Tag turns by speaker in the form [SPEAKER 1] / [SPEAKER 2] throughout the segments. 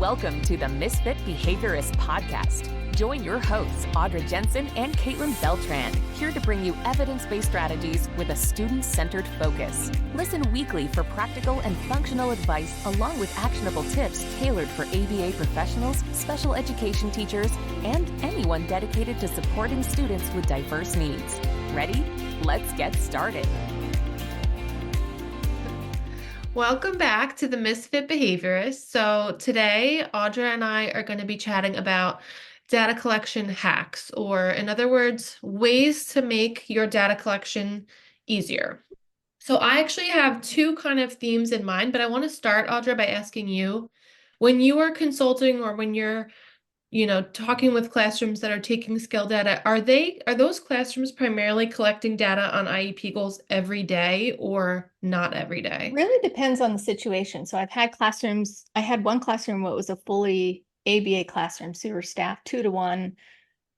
[SPEAKER 1] Welcome to the Misfit Behaviorist Podcast. Join your hosts, Audra Jensen and Caitlin Beltran, here to bring you evidence-based strategies with a student-centered focus. Listen weekly for practical and functional advice, along with actionable tips tailored for ABA professionals, special education teachers, and anyone dedicated to supporting students with diverse needs. Ready? Let's get started.
[SPEAKER 2] Welcome back to the Misfit Behaviorist. So today, Audra and I are going to be chatting about data collection hacks, or in other words, ways to make your data collection easier. So I actually have two kind of themes in mind, but I want to start, Audra, by asking you, when you are consulting or when you're talking with classrooms that are taking skill data, are those classrooms primarily collecting data on IEP goals every day or not every day?
[SPEAKER 3] Really depends on the situation. So I've had classrooms, I had one classroom where it was a fully ABA classroom, so we were staffed 2-to-1.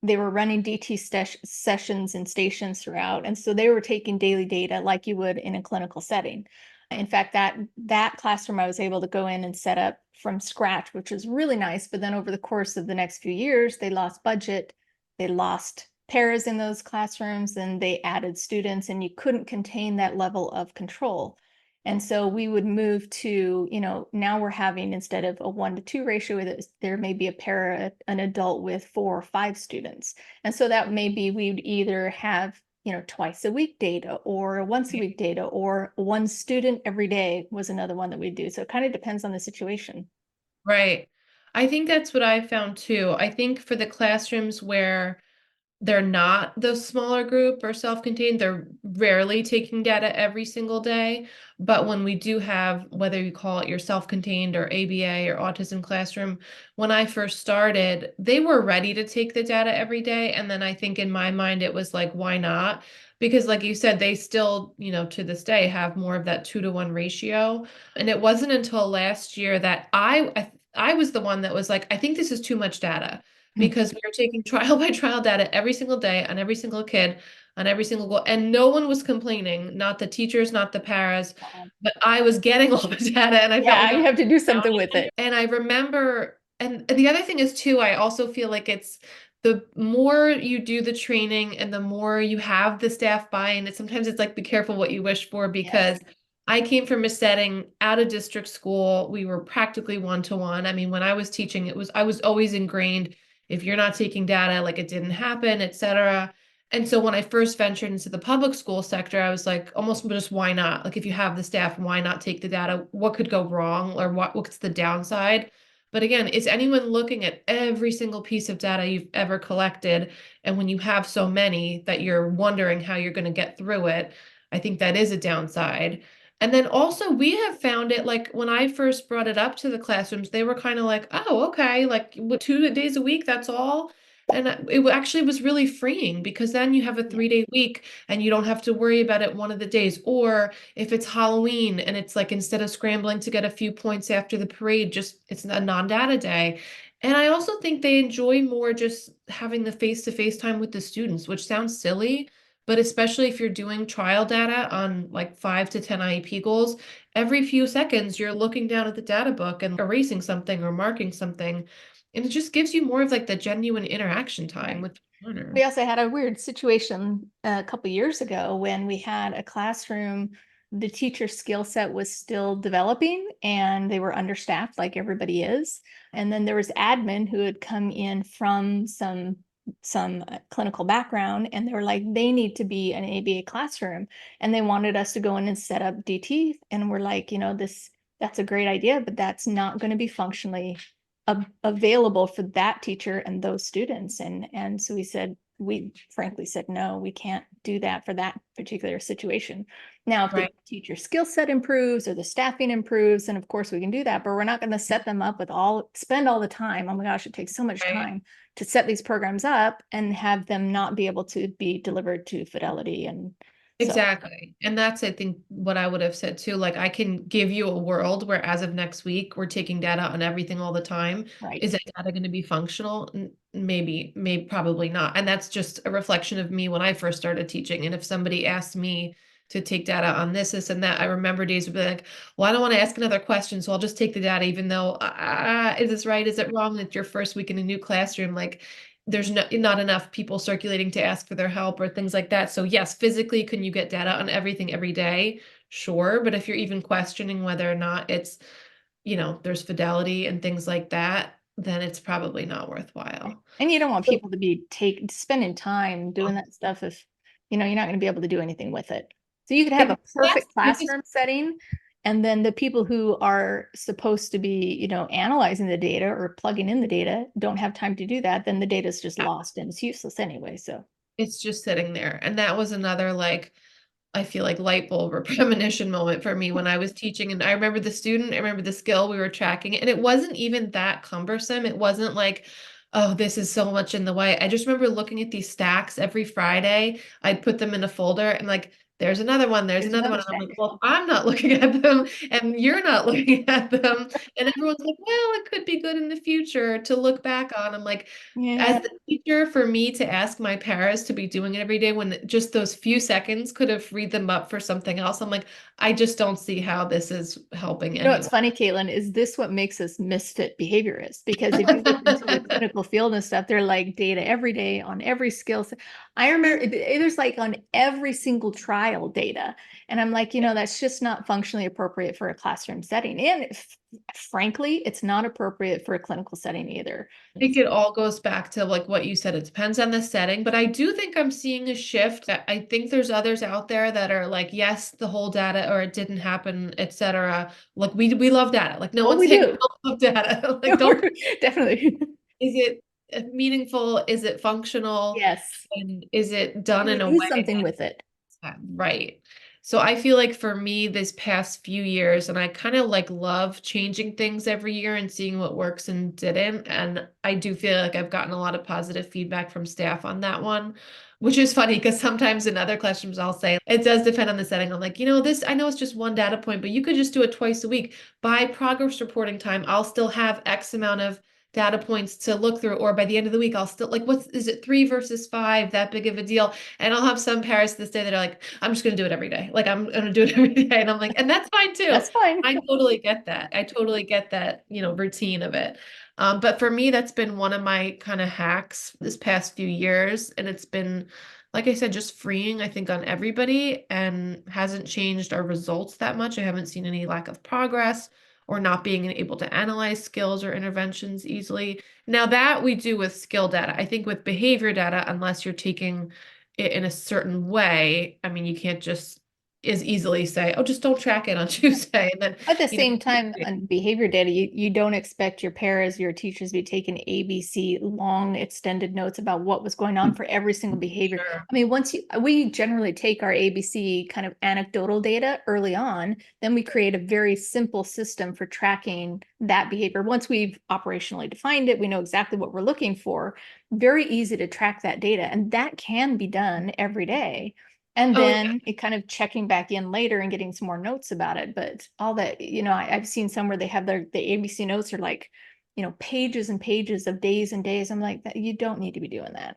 [SPEAKER 3] They were running DT sessions and stations throughout. And so they were taking daily data like you would in a clinical setting. In fact, that classroom I was able to go in and set up from scratch, which was really nice. But then over the course of the next few years, they lost budget, they lost paras in those classrooms, and they added students, and you couldn't contain that level of control. And so we would move to, now we're having, instead of a 1-to-2 ratio, there may be a para, an adult with 4 or 5 students. And so that maybe we would either have, twice a week data or once a week data, or one student every day was another one that we do. So it kind of depends on the situation.
[SPEAKER 2] Right. I think that's what I found too. I think for the classrooms where they're not the smaller group or self-contained, they're rarely taking data every single day. But when we do have, whether you call it your self-contained or ABA or autism classroom, when I first started, they were ready to take the data every day. And then I think in my mind, it was like, why not? Because like you said, they still, to this day have more of that 2-to-1 ratio. And it wasn't until last year that I was the one that was like, I think this is too much data, because we were taking trial by trial data every single day on every single kid, on every single goal, and no one was complaining, not the teachers, not the paras, but I was getting all the data, and I felt like
[SPEAKER 3] you have to do something with it.
[SPEAKER 2] And I remember, and the other thing is too, I also feel like it's the more you do the training and the more you have the staff buy-in, sometimes it's like, be careful what you wish for, because I came from a setting out of district school. We were practically 1-to-1. I mean, when I was teaching, I was always ingrained, if you're not taking data, like it didn't happen, et cetera. And so when I first ventured into the public school sector, I was like, almost just why not? Like, if you have the staff, why not take the data? What could go wrong, or what's the downside? But again, is anyone looking at every single piece of data you've ever collected? And when you have so many that you're wondering how you're going to get through it, I think that is a downside. And then also we have found it, like when I first brought it up to the classrooms, they were kind of like, oh, okay, like 2 days a week, that's all. And it actually was really freeing, because then you have a 3-day week and you don't have to worry about it one of the days. Or if it's Halloween and it's like, instead of scrambling to get a few points after the parade, it's a non-data day. And I also think they enjoy more just having the face-to-face time with the students, which sounds silly, but especially if you're doing trial data on like 5 to 10 IEP goals, every few seconds you're looking down at the data book and erasing something or marking something. And it just gives you more of like the genuine interaction time with the learner.
[SPEAKER 3] We also had a weird situation a couple years ago when we had a classroom. The teacher skill set was still developing and they were understaffed, like everybody is. And then there was admin who had come in from some clinical background, and they were like, they need to be an ABA classroom, and they wanted us to go in and set up DT. And we're like, that's a great idea, but that's not going to be functionally available for that teacher and those students. And so we frankly said, no, we can't do that for that particular situation. Now, if the teacher skill set improves or the staffing improves, then of course we can do that, but we're not going to set them up with spend all the time. Oh my gosh, it takes so much time to set these programs up and have them not be able to be delivered to fidelity. And
[SPEAKER 2] exactly. And that's, I think, what I would have said too. Like, I can give you a world where as of next week, we're taking data on everything all the time. Is that data going to be functional? Maybe, probably not. And that's just a reflection of me when I first started teaching. And if somebody asked me to take data on this, and that. I remember days would be like, well, I don't want to ask another question, so I'll just take the data, even though, is this right? Is it wrong? It's your first week in a new classroom. Like, there's not enough people circulating to ask for their help or things like that. So yes, physically, can you get data on everything every day? Sure. But if you're even questioning whether or not it's, there's fidelity and things like that, then it's probably not worthwhile.
[SPEAKER 3] And you don't want people to be spending time doing that stuff if, you're not going to be able to do anything with it. So you could have a perfect classroom setting, and then the people who are supposed to be, analyzing the data or plugging in the data don't have time to do that. Then the data is just lost and it's useless anyway. So
[SPEAKER 2] it's just sitting there. And that was another, like, I feel like light bulb or premonition moment for me when I was teaching. And I remember the student, I remember the skill, we were tracking it, and it wasn't even that cumbersome. It wasn't like, oh, this is so much in the way. I just remember looking at these stacks every Friday. I'd put them in a folder and like, there's another one, there's another one. And I'm like, well, I'm not looking at them and you're not looking at them. And everyone's like, well, it could be good in the future to look back on. I'm like, as the teacher, for me to ask my paras to be doing it every day when just those few seconds could have freed them up for something else, I'm like, I just don't see how this is helping anyone.
[SPEAKER 3] What's funny, Caitlin, is this what makes us misfit behaviorists? Because if you look into the clinical field and stuff, they're like data every day on every skill set. I remember there's like on every single trial data. And I'm like, that's just not functionally appropriate for a classroom setting. And frankly, it's not appropriate for a clinical setting either.
[SPEAKER 2] I think it all goes back to like what you said. It depends on the setting, but I do think I'm seeing a shift. I think there's others out there that are like, yes, the whole data, or it didn't happen, etc. Like we love data. Like no one's saying we don't love data. Like don't
[SPEAKER 3] definitely.
[SPEAKER 2] Is it meaningful? Is it functional?
[SPEAKER 3] Yes.
[SPEAKER 2] And is it done in a
[SPEAKER 3] do
[SPEAKER 2] way
[SPEAKER 3] something with it?
[SPEAKER 2] Right. So I feel like for me this past few years, and I kind of like love changing things every year and seeing what works and didn't. And I do feel like I've gotten a lot of positive feedback from staff on that one, which is funny because sometimes in other classrooms I'll say it does depend on the setting. I'm like, this, I know it's just one data point, but you could just do it twice a week. By progress reporting time, I'll still have X amount of data points to look through, or by the end of the week, I'll still like, is it 3 versus 5, that big of a deal? And I'll have some parents this day that are like, I'm just going to do it every day. Like I'm going to do it every day. And I'm like, and that's fine too.
[SPEAKER 3] That's fine.
[SPEAKER 2] I totally get that. I totally get that, routine of it. But for me, that's been one of my kind of hacks this past few years. And it's been, like I said, just freeing, I think, on everybody, and hasn't changed our results that much. I haven't seen any lack of progress or not being able to analyze skills or interventions easily. Now that we do with skill data, I think with behavior data, unless you're taking it in a certain way, I mean, you can't just as easily say, oh, just don't track it on Tuesday. And then
[SPEAKER 3] at the same time, on behavior data, you don't expect your paras, your teachers to be taking ABC long extended notes about what was going on for every single behavior.
[SPEAKER 2] Sure.
[SPEAKER 3] I mean, we generally take our ABC kind of anecdotal data early on, then we create a very simple system for tracking that behavior. Once we've operationally defined it, we know exactly what we're looking for. Very easy to track that data, and that can be done every day. And then it kind of checking back in later and getting some more notes about it. But all that, I've seen some where they have the ABC notes are like, pages and pages of days and days. I'm like, that you don't need to be doing that.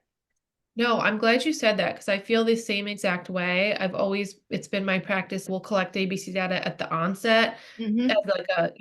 [SPEAKER 2] No, I'm glad you said that because I feel the same exact way. It's been my practice. We'll collect ABC data at the onset as like a,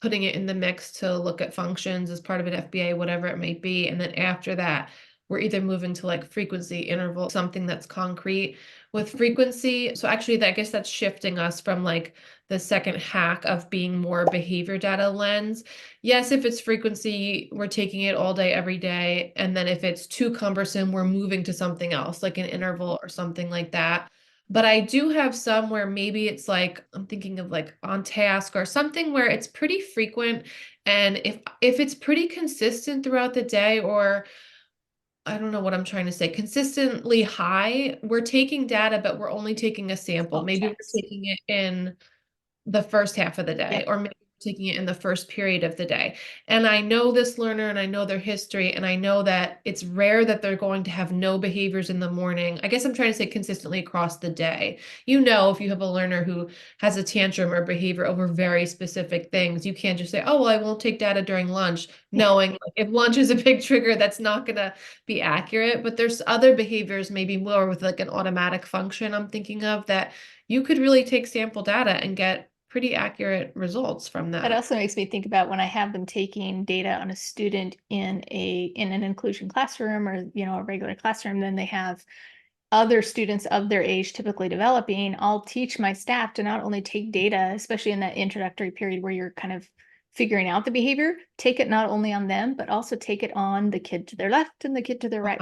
[SPEAKER 2] putting it in the mix to look at functions as part of an FBA, whatever it may be. And then after that, we're either moving to like frequency interval, something that's concrete with frequency. So actually, I guess that's shifting us from like the second hack of being more behavior data lens. Yes, if it's frequency, we're taking it all day, every day. And then if it's too cumbersome, we're moving to something else, like an interval or something like that. But I do have some where maybe it's like, I'm thinking of like on task or something where it's pretty frequent. And if it's pretty consistent throughout the day, or I don't know what I'm trying to say, consistently high, we're taking data, but we're only taking a sample. Maybe we're taking it in the first half of the day, or maybe we're taking it in the first period of the day. And I know this learner and I know their history, and I know that it's rare that they're going to have no behaviors in the morning. I guess I'm trying to say consistently across the day. You know, if you have a learner who has a tantrum or behavior over very specific things, you can't just say, oh, well, I won't take data during lunch, knowing like, if lunch is a big trigger, that's not going to be accurate. But there's other behaviors, maybe more with like an automatic function I'm thinking of, that you could really take sample data and get pretty accurate results from
[SPEAKER 3] That
[SPEAKER 2] that.
[SPEAKER 3] also makes me think about when I have them taking data on a student in an inclusion classroom, or a regular classroom, then they have other students of their age typically developing. I'll teach my staff to not only take data, especially in that introductory period where you're kind of figuring out the behavior, take it not only on them, but also take it on the kid to their left and the kid to their right.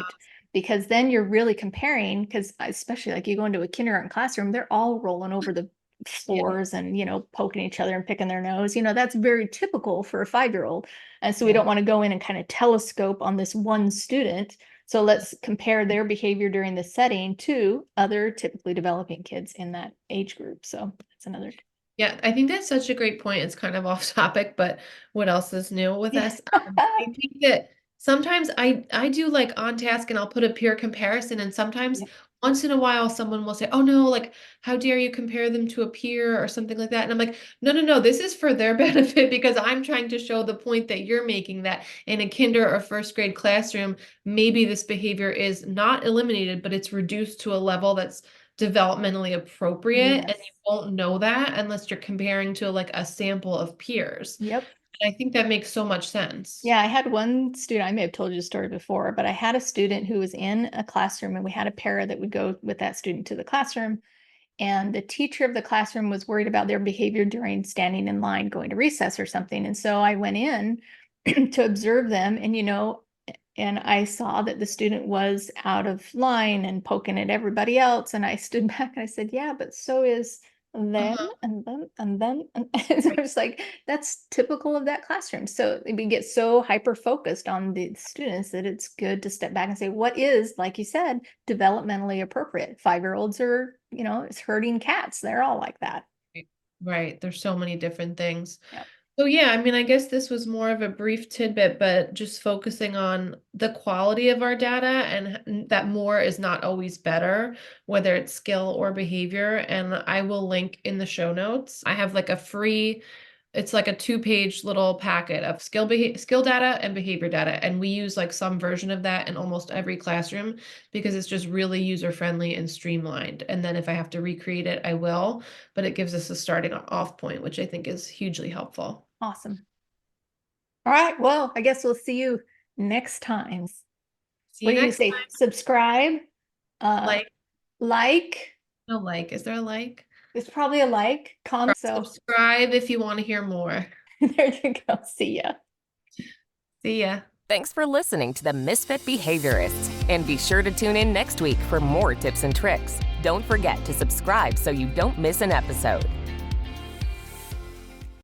[SPEAKER 3] Because then you're really comparing, because especially like you go into a kindergarten classroom, they're all rolling over the floors and poking each other and picking their nose. That's very typical for a 5-year-old. And so we don't want to go in and kind of telescope on this one student. So let's compare their behavior during the setting to other typically developing kids in that age group. So that's another.
[SPEAKER 2] Yeah, I think that's such a great point. It's kind of off topic, but what else is new with us? I think that sometimes I do like on task and I'll put a peer comparison, and sometimes once in a while someone will say, oh no, like how dare you compare them to a peer or something like that. And I'm like, no, this is for their benefit, because I'm trying to show the point that you're making, that in a kinder or first grade classroom, maybe this behavior is not eliminated, but it's reduced to a level that's developmentally appropriate. And you won't know that unless you're comparing to like a sample of peers.
[SPEAKER 3] Yep.
[SPEAKER 2] And I think that makes so much sense.
[SPEAKER 3] Yeah, I had one student, I may have told you the story before, but I had a student who was in a classroom, and we had a para that would go with that student to the classroom. And the teacher of the classroom was worried about their behavior during standing in line, going to recess or something. And so I went in to observe them, and I saw that the student was out of line and poking at everybody else. And I stood back and I said, yeah, but so is them and them and them. And so I was like, that's typical of that classroom. So we get so hyper focused on the students that it's good to step back and say, what is, like you said, developmentally appropriate? 5-year-olds are, it's herding cats. They're all like that.
[SPEAKER 2] Right. There's so many different things.
[SPEAKER 3] Yep.
[SPEAKER 2] So yeah, I mean, I guess this was more of a brief tidbit, but just focusing on the quality of our data, and that more is not always better, whether it's skill or behavior. And I will link in the show notes. I have like it's like a 2-page little packet of skill data and behavior data. And we use like some version of that in almost every classroom, because it's just really user-friendly and streamlined. And then if I have to recreate it, I will, but it gives us a starting off point, which I think is hugely helpful.
[SPEAKER 3] Awesome. All right. Well, I guess we'll see you next time.
[SPEAKER 2] See
[SPEAKER 3] What
[SPEAKER 2] you
[SPEAKER 3] do you
[SPEAKER 2] next
[SPEAKER 3] say?
[SPEAKER 2] time.
[SPEAKER 3] Subscribe.
[SPEAKER 2] Like. No like. Is there a like?
[SPEAKER 3] It's probably a like.
[SPEAKER 2] Subscribe if you want to hear more.
[SPEAKER 3] There you go. See ya.
[SPEAKER 2] See ya.
[SPEAKER 1] Thanks for listening to the Misfit Behaviorists, and be sure to tune in next week for more tips and tricks. Don't forget to subscribe so you don't miss an episode.